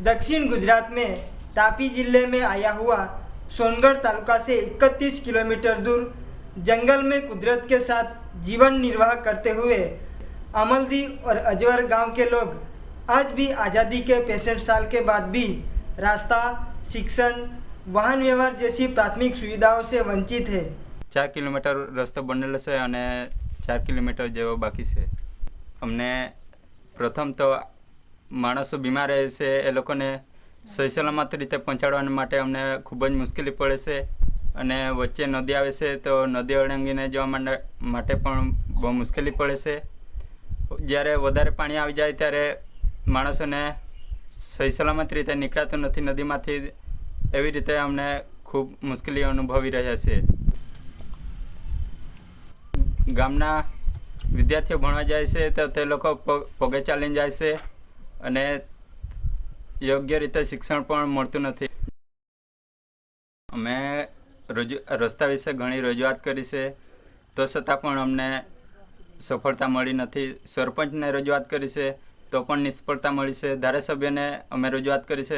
दक्षिण गुजरात में तापी जिले में आया हुआ सोनगढ़ तालुका से 31 किलोमीटर दूर जंगल में कुदरत के साथ जीवन निर्वाह करते हुए अमलदी और अजवर गांव के लोग आज भी आज़ादी के 65 साल के बाद भी रास्ता, शिक्षण, वाहन व्यवहार जैसी प्राथमिक सुविधाओं से वंचित है। 4 किलोमीटर रस्तो बनेलो છે અને 4 કિલોમીટર જેવો બાકી છે। અમને પ્રથમ તો માણસો બીમાર રહે છે એ લોકોને સહી સલામત રીતે પહોંચાડવા માટે અમને ખૂબ જ મુશ્કેલી પડે છે અને વચ્ચે નદી આવે છે તો નદી ઓળંગીને જવા માટે પણ બહુ મુશ્કેલી પડે છે। જ્યારે વધારે પાણી આવી જાય ત્યારે માણસોને સહી સલામત રીતે નીકળાતું નથી નદીમાંથી, એવી રીતે અમને ખૂબ મુશ્કેલી અનુભવી રહ્યા છે। ગામના વિદ્યાર્થીઓ ભણવા જાય છે તો તે લોકો પગે ચાલીને જાય છે અને યોગ્ય રીતે શિક્ષણ પણ મળતું નથી। અમે રસ્તા વિશે ઘણી રજૂઆત કરી છે તો છતાં પણ અમને સફળતા મળી નથી। સરપંચને રજૂઆત કરી છે તો પણ નિષ્ફળતા મળી છે। ધારાસભ્યને અમે રજૂઆત કરી છે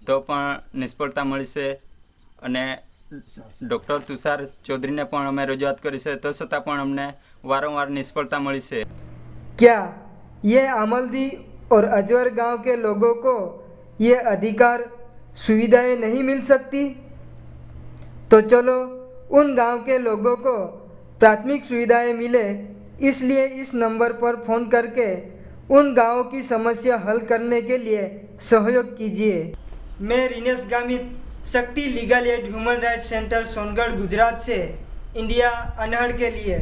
તો પણ નિષ્ફળતા મળી છે અને ડૉક્ટર તુષાર ચૌધરીને પણ અમે રજૂઆત કરી છે તો છતાં પણ અમને વારંવાર નિષ્ફળતા મળી છે। क्या ये अमलदी और अजवर गांव के लोगों को ये अधिकार सुविधाएं नहीं मिल सकती? तो चलो उन गांव के लोगों को प्राथमिक सुविधाएं मिले, इसलिए इस नंबर पर फ़ोन करके उन गांवों की समस्या हल करने के लिए सहयोग कीजिए। मैं रिनेश गामित, शक्ति legal aid human right centre Songadh Gujarat से इंडिया अनहड़ के लिए।